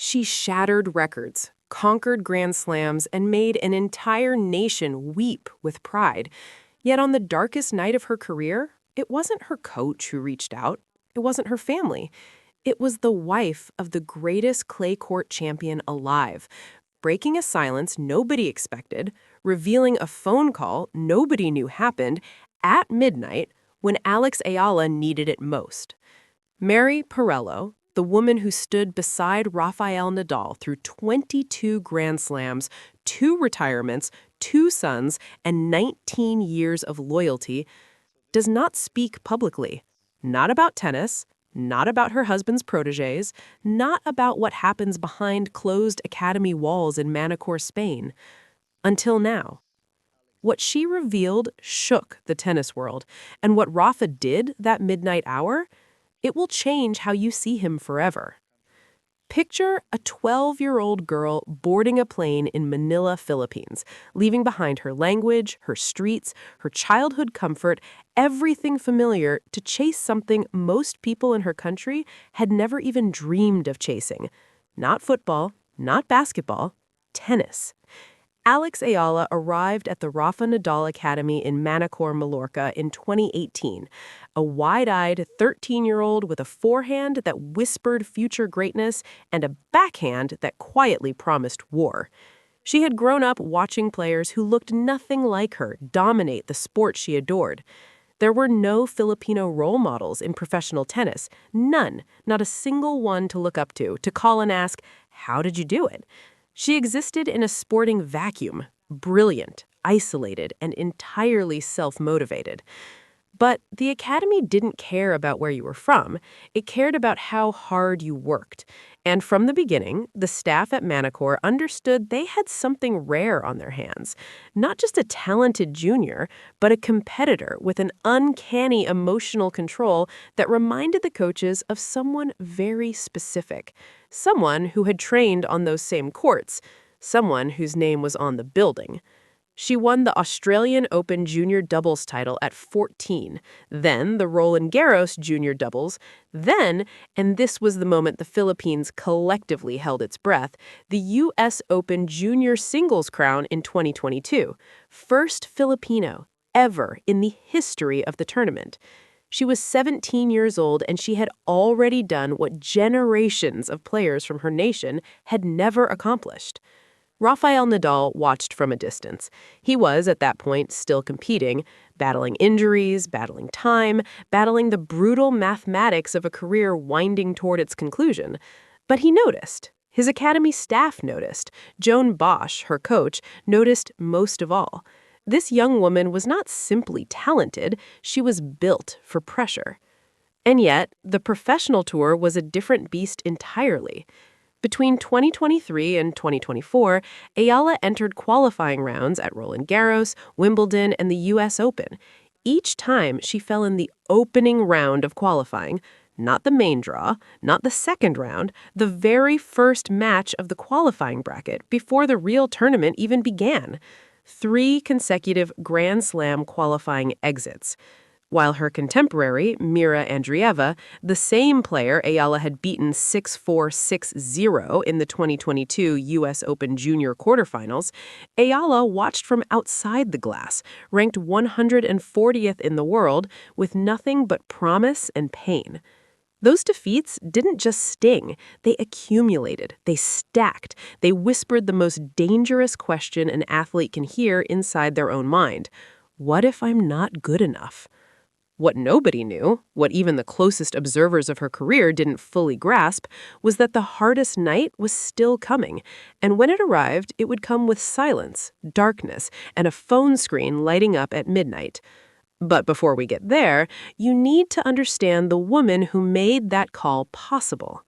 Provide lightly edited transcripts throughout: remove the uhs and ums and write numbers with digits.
She shattered records, conquered Grand Slams, and made an entire nation weep with pride. Yet on the darkest night of her career, it wasn't her coach who reached out. It wasn't her family. It was the wife of the greatest clay court champion alive, breaking a silence nobody expected, revealing a phone call nobody knew happened at midnight when Alex Eala needed it most. Mery Perelló, the woman who stood beside Rafael Nadal through 22 Grand Slams, 2 retirements, 2 sons, and 19 years of loyalty, does not speak publicly. Not about tennis, not about her husband's protégés, not about what happens behind closed academy walls in Manacor, Spain. Until now. What she revealed shook the tennis world, and what Rafa did that midnight hour, it will change how you see him forever. Picture a 12-year-old girl boarding a plane in Manila, Philippines, leaving behind her language, her streets, her childhood comfort, everything familiar to chase something most people in her country had never even dreamed of chasing. Not football, not basketball, tennis. Alex Eala arrived at the Rafa Nadal Academy in Manacor, Mallorca in 2018, a wide-eyed 13-year-old with a forehand that whispered future greatness and a backhand that quietly promised war. She had grown up watching players who looked nothing like her dominate the sport she adored. There were no Filipino role models in professional tennis, none, not a single one to look up to call and ask, "How did you do it?" She existed in a sporting vacuum, brilliant, isolated, and entirely self-motivated. But the academy didn't care about where you were from. It cared about how hard you worked. And from the beginning, the staff at Manacor understood they had something rare on their hands. Not just a talented junior, but a competitor with an uncanny emotional control that reminded the coaches of someone very specific. Someone who had trained on those same courts. Someone whose name was on the building. She won the Australian Open Junior Doubles title at 14, then the Roland Garros Junior Doubles, then, and this was the moment the Philippines collectively held its breath, the U.S. Open Junior Singles crown in 2022, first Filipino ever in the history of the tournament. She was 17 years old and she had already done what generations of players from her nation had never accomplished. Rafael Nadal watched from a distance. He was, at that point, still competing, battling injuries, battling time, battling the brutal mathematics of a career winding toward its conclusion. But he noticed. His academy staff noticed. Joan Bosch, her coach, noticed most of all. This young woman was not simply talented, she was built for pressure. And yet, the professional tour was a different beast entirely. Between 2023 and 2024, Eala entered qualifying rounds at Roland Garros, Wimbledon, and the U.S. Open. Each time, she fell in the opening round of qualifying, not the main draw, not the second round, the very first match of the qualifying bracket before the real tournament even began. 3 consecutive Grand Slam qualifying exits. While her contemporary, Mira Andreeva, the same player Eala had beaten 6-4, 6-0 in the 2022 U.S. Open Junior quarterfinals, Eala watched from outside the glass, ranked 140th in the world, with nothing but promise and pain. Those defeats didn't just sting, they accumulated, they stacked, they whispered the most dangerous question an athlete can hear inside their own mind. What if I'm not good enough? What nobody knew, what even the closest observers of her career didn't fully grasp, was that the hardest night was still coming, and when it arrived, it would come with silence, darkness, and a phone screen lighting up at midnight. But before we get there, you need to understand the woman who made that call possible.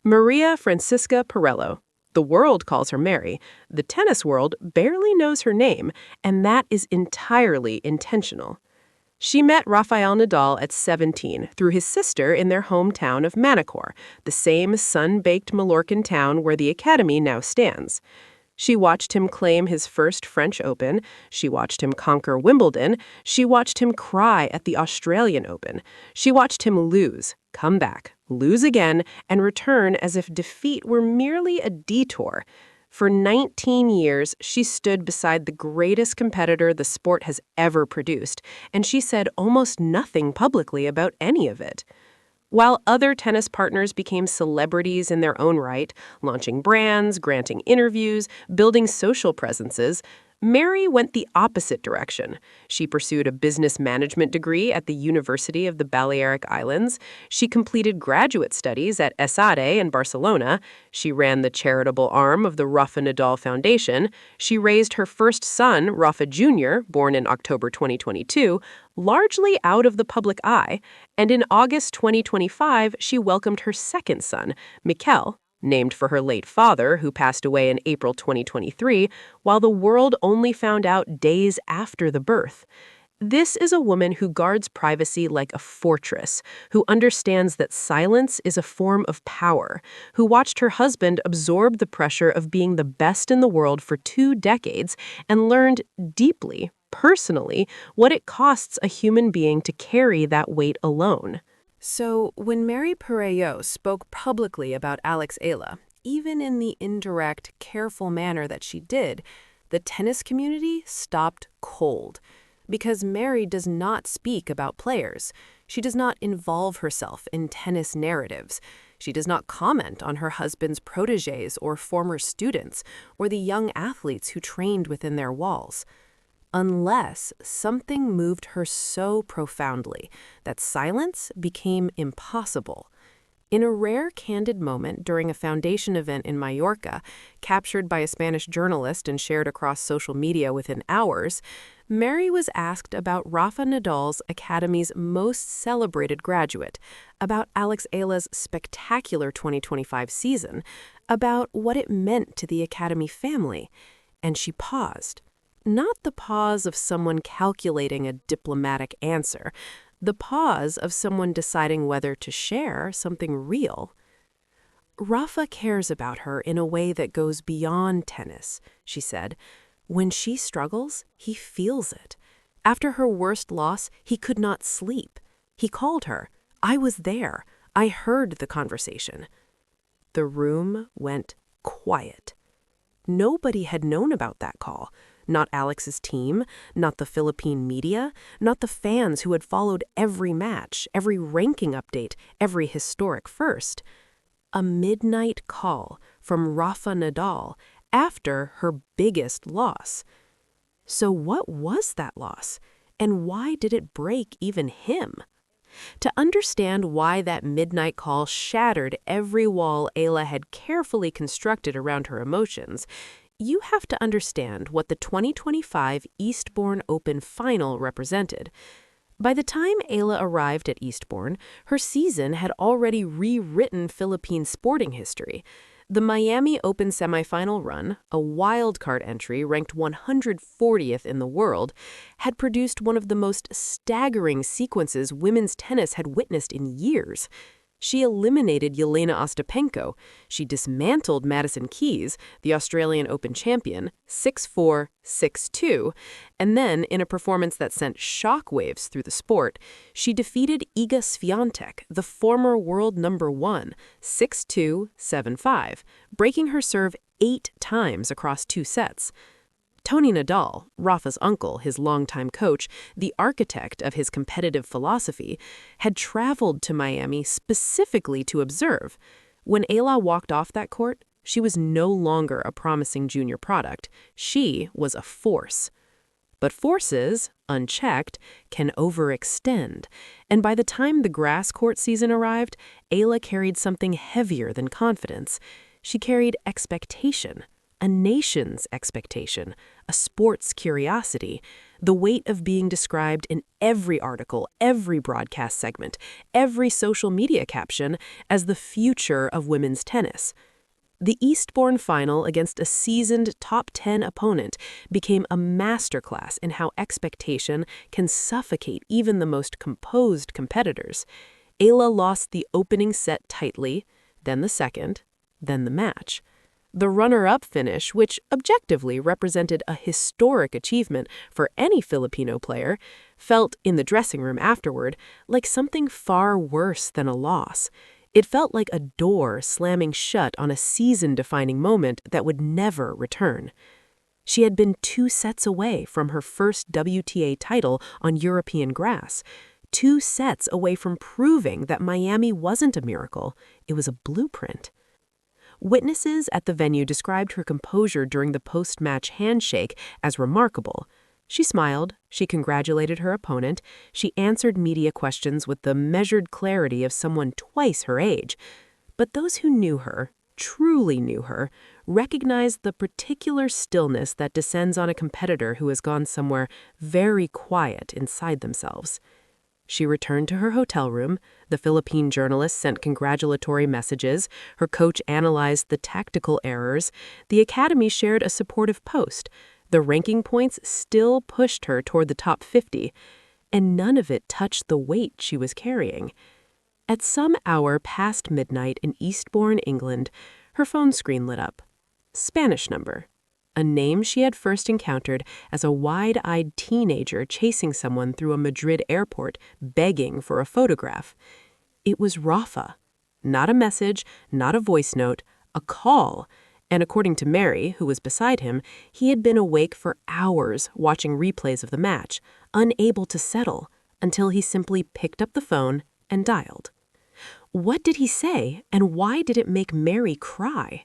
Maria Francisca Perelló. The world calls her Mary. The tennis world barely knows her name, and that is entirely intentional. She met Rafael Nadal at 17 through his sister in their hometown of Manacor, the same sun-baked Mallorcan town where the academy now stands. She watched him claim his first French Open. She watched him conquer Wimbledon. She watched him cry at the Australian Open. She watched him lose, come back, lose again, and return as if defeat were merely a detour. For 19 years, she stood beside the greatest competitor the sport has ever produced, and she said almost nothing publicly about any of it. While other tennis partners became celebrities in their own right, launching brands, granting interviews, building social presences, Mery went the opposite direction. She pursued a business management degree at the University of the Balearic Islands. She completed graduate studies at ESADE in Barcelona. She ran the charitable arm of the Rafa Nadal Foundation. She raised her first son, Rafa Jr., born in October 2022, largely out of the public eye. And in August 2025, she welcomed her second son, Mikel, named for her late father, who passed away in April 2023, while the world only found out days after the birth. This is a woman who guards privacy like a fortress, who understands that silence is a form of power, who watched her husband absorb the pressure of being the best in the world for 2 decades and learned deeply, personally, what it costs a human being to carry that weight alone. So, when Mery Perelló spoke publicly about Alex Eala, even in the indirect, careful manner that she did, the tennis community stopped cold. Because Mery does not speak about players. She does not involve herself in tennis narratives. She does not comment on her husband's protégés or former students, or the young athletes who trained within their walls. Unless something moved her so profoundly that silence became impossible. In a rare candid moment during a foundation event in Mallorca, captured by a Spanish journalist and shared across social media within hours, Mery was asked about Rafa Nadal's Academy's most celebrated graduate, about Alex Eala's spectacular 2025 season, about what it meant to the Academy family, and she paused. Not the pause of someone calculating a diplomatic answer, the pause of someone deciding whether to share something real. Rafa cares about her in a way that goes beyond tennis, she said. When she struggles, he feels it. After her worst loss, he could not sleep. He called her. I was there. I heard the conversation. The room went quiet. Nobody had known about that call. Not Alex's team, not the Philippine media, not the fans who had followed every match, every ranking update, every historic first. A midnight call from Rafa Nadal after her biggest loss. So what was that loss? And why did it break even him? To understand why that midnight call shattered every wall Eala had carefully constructed around her emotions, you have to understand what the 2025 Eastbourne Open final represented. By the time Eala arrived at Eastbourne, her season had already rewritten Philippine sporting history. The Miami Open semifinal run, a wildcard entry ranked 140th in the world, had produced one of the most staggering sequences women's tennis had witnessed in years. She eliminated Jelena Ostapenko. She dismantled Madison Keys, the Australian Open champion, 6-4, 6-2, and then, in a performance that sent shockwaves through the sport, she defeated Iga Swiatek, the former world number 1, 6-2, 7-5, breaking her serve 8 times across 2 sets. Tony Nadal, Rafa's uncle, his longtime coach, the architect of his competitive philosophy, had traveled to Miami specifically to observe. When Eala walked off that court, she was no longer a promising junior product. She was a force. But forces, unchecked, can overextend. And by the time the grass court season arrived, Eala carried something heavier than confidence. She carried expectation. A nation's expectation, a sport's curiosity, the weight of being described in every article, every broadcast segment, every social media caption as the future of women's tennis. The Eastbourne final against a seasoned top 10 opponent became a masterclass in how expectation can suffocate even the most composed competitors. Eala lost the opening set tightly, then the second, then the match. The runner-up finish, which objectively represented a historic achievement for any Filipino player, felt, in the dressing room afterward, like something far worse than a loss. It felt like a door slamming shut on a season-defining moment that would never return. She had been 2 sets away from her first WTA title on European grass, 2 sets away from proving that Miami wasn't a miracle, it was a blueprint. Witnesses at the venue described her composure during the post-match handshake as remarkable. She smiled, she congratulated her opponent, she answered media questions with the measured clarity of someone twice her age. But those who knew her, truly knew her, recognized the particular stillness that descends on a competitor who has gone somewhere very quiet inside themselves. She returned to her hotel room. The Philippine journalist sent congratulatory messages. Her coach analyzed the tactical errors. The academy shared a supportive post. The ranking points still pushed her toward the top 50, and none of it touched the weight she was carrying. At some hour past midnight in Eastbourne, England, her phone screen lit up. Spanish number. A name she had first encountered as a wide-eyed teenager chasing someone through a Madrid airport, begging for a photograph. It was Rafa. Not a message, not a voice note, a call. And according to Mery, who was beside him, he had been awake for hours watching replays of the match, unable to settle, until he simply picked up the phone and dialed. What did he say, and why did it make Mery cry?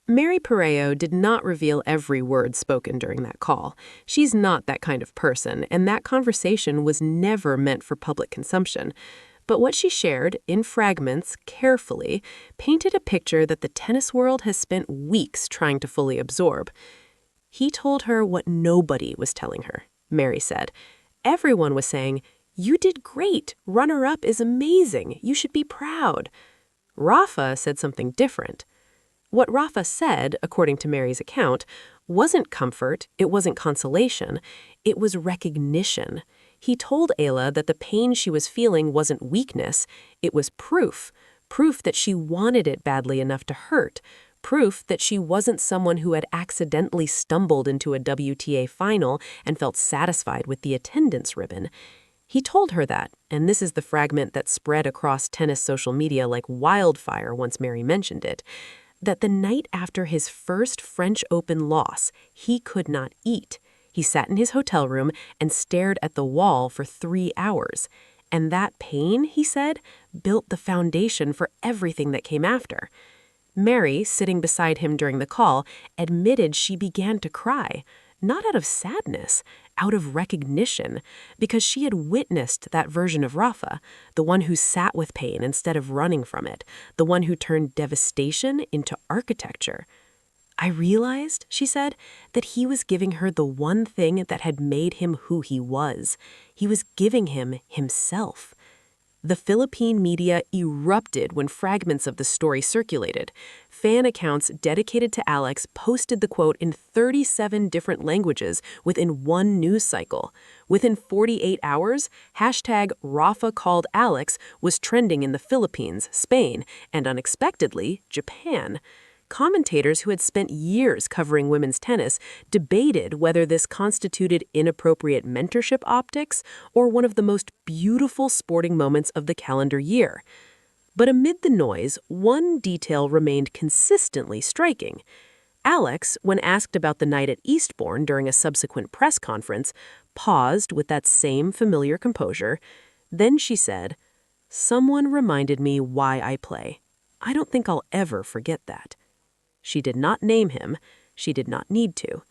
Mery Perelló did not reveal every word spoken during that call. She's not that kind of person, and that conversation was never meant for public consumption. But what she shared, in fragments, carefully, painted a picture that the tennis world has spent weeks trying to fully absorb. He told her what nobody was telling her, Mery said. Everyone was saying, "You did great. Runner-up is amazing. You should be proud." Rafa said something different. What Rafa said, according to Mery's account, wasn't comfort, it wasn't consolation, it was recognition. He told Eala that the pain she was feeling wasn't weakness, it was proof that she wanted it badly enough to hurt, proof that she wasn't someone who had accidentally stumbled into a WTA final and felt satisfied with the attendance ribbon. He told her that, and this is the fragment that spread across tennis social media like wildfire once Mery mentioned it, that the night after his first French Open loss, he could not eat. He sat in his hotel room and stared at the wall for 3 hours. And that pain, he said, built the foundation for everything that came after. Mery, sitting beside him during the call, admitted she began to cry, not out of sadness, out of recognition, because she had witnessed that version of Rafa, the one who sat with pain instead of running from it, the one who turned devastation into architecture. I realized, she said, that he was giving her the one thing that had made him who he was. He was giving him himself. The Philippine media erupted when fragments of the story circulated. Fan accounts dedicated to Alex posted the quote in 37 different languages within one news cycle. Within 48 hours, #RafaCalledAlex was trending in the Philippines, Spain, and unexpectedly, Japan. Commentators who had spent years covering women's tennis debated whether this constituted inappropriate mentorship optics or one of the most beautiful sporting moments of the calendar year. But amid the noise, one detail remained consistently striking. Alex, when asked about the night at Eastbourne during a subsequent press conference, paused with that same familiar composure. Then she said, "Someone reminded me why I play. I don't think I'll ever forget that." She did not name him. She did not need to,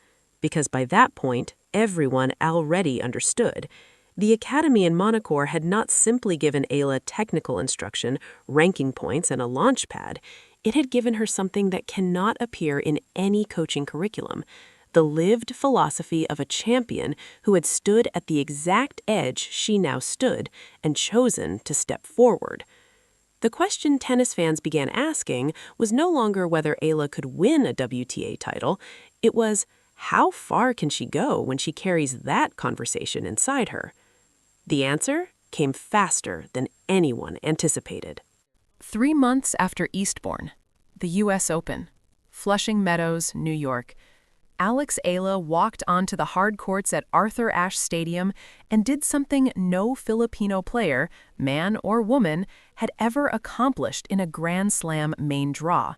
because by that point, everyone already understood. The academy in Monaco had not simply given Eala technical instruction, ranking points, and a launch pad. It had given her something that cannot appear in any coaching curriculum, the lived philosophy of a champion who had stood at the exact edge she now stood and chosen to step forward. The question tennis fans began asking was no longer whether Eala could win a WTA title. It was, how far can she go when she carries that conversation inside her? The answer came faster than anyone anticipated. 3 months after Eastbourne, the U.S. Open, Flushing Meadows, New York. Alex Eala walked onto the hard courts at Arthur Ashe Stadium and did something no Filipino player, man or woman, had ever accomplished in a Grand Slam main draw.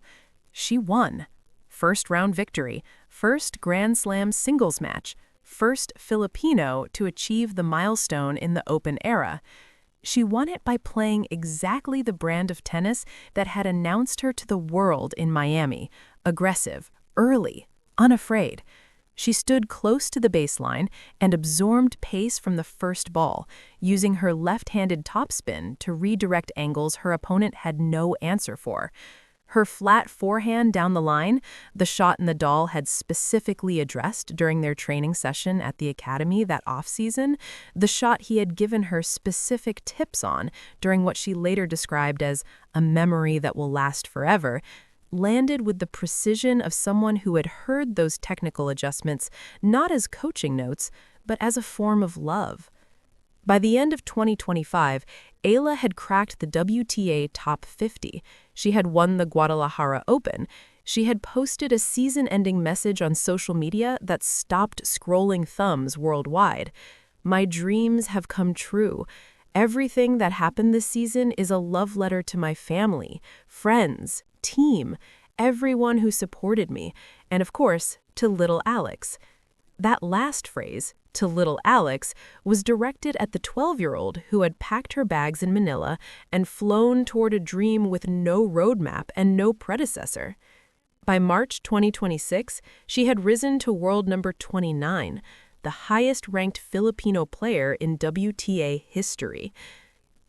She won. First round victory, first Grand Slam singles match, first Filipino to achieve the milestone in the Open era. She won it by playing exactly the brand of tennis that had announced her to the world in Miami: aggressive, early, unafraid. She stood close to the baseline and absorbed pace from the first ball, using her left-handed topspin to redirect angles her opponent had no answer for. Her flat forehand down the line, the shot Nadal had specifically addressed during their training session at the academy that off-season, the shot he had given her specific tips on during what she later described as a memory that will last forever, landed with the precision of someone who had heard those technical adjustments not as coaching notes, but as a form of love. By the end of 2025, Eala had cracked the WTA top 50. She had won the Guadalajara Open. She had posted a season-ending message on social media that stopped scrolling thumbs worldwide. "My dreams have come true. Everything that happened this season is a love letter to my family, friends, team, everyone who supported me, and of course, to little Alex." That last phrase, "to little Alex," was directed at the 12-year-old who had packed her bags in Manila and flown toward a dream with no roadmap and no predecessor. By March 2026, she had risen to world number 29, the highest-ranked Filipino player in WTA history.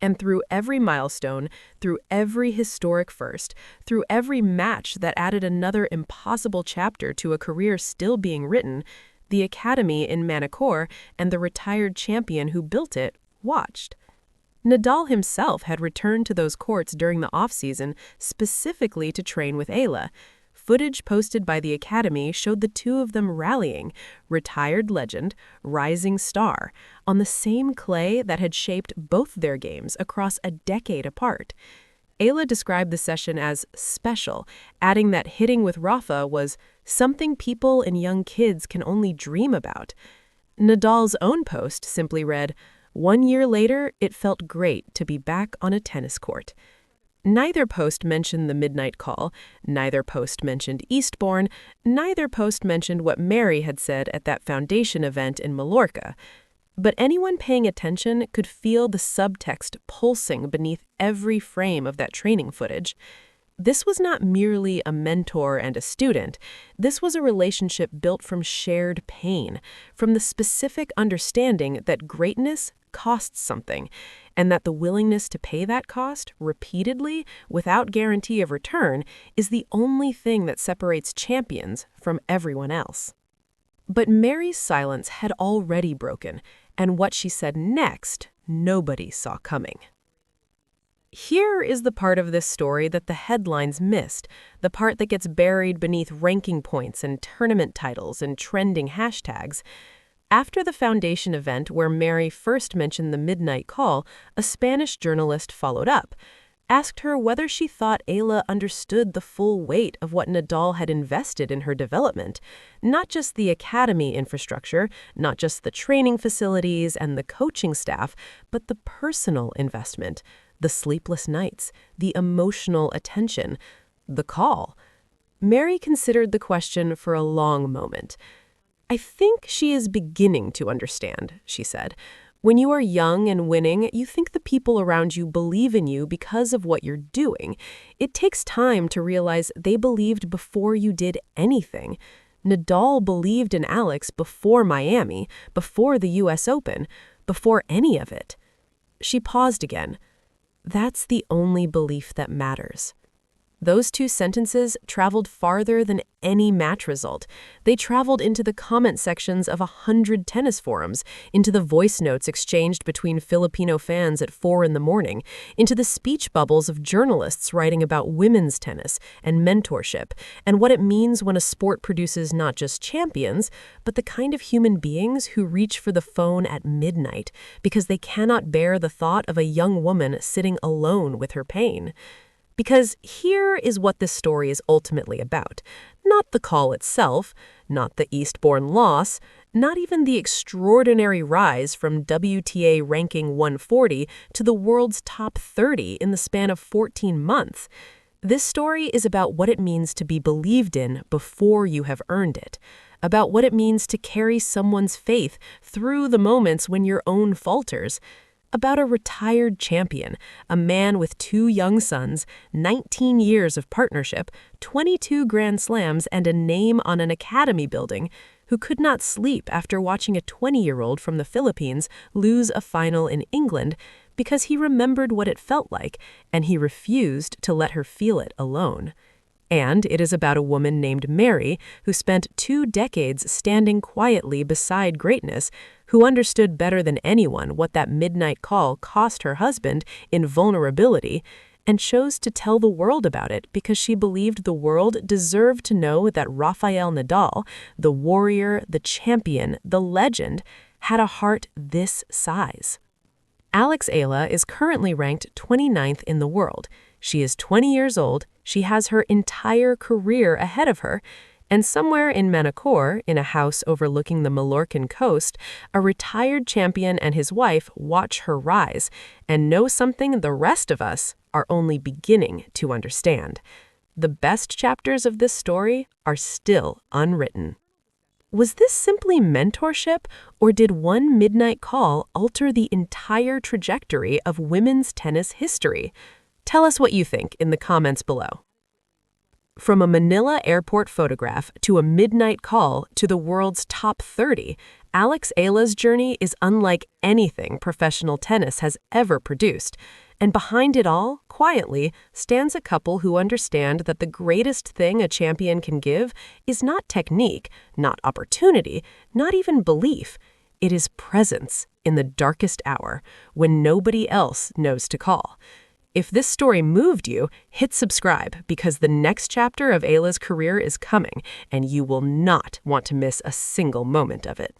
And through every milestone, through every historic first, through every match that added another impossible chapter to a career still being written, the academy in Manacor and the retired champion who built it watched. Nadal himself had returned to those courts during the off-season specifically to train with Eala. Footage posted by the academy showed the two of them rallying, retired legend, rising star, on the same clay that had shaped both their games across a decade apart. Eala described the session as special, adding that hitting with Rafa was something people and young kids can only dream about. Nadal's own post simply read, "1 year later, it felt great to be back on a tennis court." Neither post mentioned the midnight call, neither post mentioned Eastbourne, neither post mentioned what Mery had said at that foundation event in Mallorca. But anyone paying attention could feel the subtext pulsing beneath every frame of that training footage. This was not merely a mentor and a student. This was a relationship built from shared pain, from the specific understanding that greatness costs something, and that the willingness to pay that cost repeatedly without guarantee of return is the only thing that separates champions from everyone else. But Mery's silence had already broken, and what she said next, nobody saw coming. Here is the part of this story that the headlines missed, the part that gets buried beneath ranking points and tournament titles and trending hashtags. After the foundation event where Mery first mentioned the midnight call, a Spanish journalist followed up, asked her whether she thought Eala understood the full weight of what Nadal had invested in her development, not just the academy infrastructure, not just the training facilities and the coaching staff, but the personal investment, the sleepless nights, the emotional attention, the call. Mery considered the question for a long moment. "I think she is beginning to understand," she said. "When you are young and winning, you think the people around you believe in you because of what you're doing. It takes time to realize they believed before you did anything. Nadal believed in Alex before Miami, before the US Open, before any of it." She paused again. "That's the only belief that matters." Those two sentences traveled farther than any match result. They traveled into the comment sections of 100 tennis forums, into the voice notes exchanged between Filipino fans at 4 in the morning, into the speech bubbles of journalists writing about women's tennis and mentorship, and what it means when a sport produces not just champions, but the kind of human beings who reach for the phone at midnight because they cannot bear the thought of a young woman sitting alone with her pain. Because here is what this story is ultimately about. Not the call itself, not the Eastbourne loss, not even the extraordinary rise from WTA ranking 140 to the world's top 30 in the span of 14 months. This story is about what it means to be believed in before you have earned it, about what it means to carry someone's faith through the moments when your own falters, about a retired champion, a man with 2 young sons, 19 years of partnership, 22 Grand Slams, and a name on an academy building, who could not sleep after watching a 20-year-old from the Philippines lose a final in England because he remembered what it felt like, and he refused to let her feel it alone. And it is about a woman named Mery, who spent 2 decades standing quietly beside greatness, who understood better than anyone what that midnight call cost her husband in vulnerability, and chose to tell the world about it because she believed the world deserved to know that Rafael Nadal, the warrior, the champion, the legend, had a heart this size. Alex Eala is currently ranked 29th in the world. She is 20 years old, she has her entire career ahead of her, and somewhere in Manacor, in a house overlooking the Mallorcan coast, a retired champion and his wife watch her rise and know something the rest of us are only beginning to understand. The best chapters of this story are still unwritten. Was this simply mentorship, or did one midnight call alter the entire trajectory of women's tennis history? Tell us what you think in the comments below. From a Manila airport photograph to a midnight call to the world's top 30, Alex Eala's journey is unlike anything professional tennis has ever produced. And behind it all, quietly, stands a couple who understand that the greatest thing a champion can give is not technique, not opportunity, not even belief. It is presence in the darkest hour, when nobody else knows to call. If this story moved you, hit subscribe because the next chapter of Eala's career is coming, and you will not want to miss a single moment of it.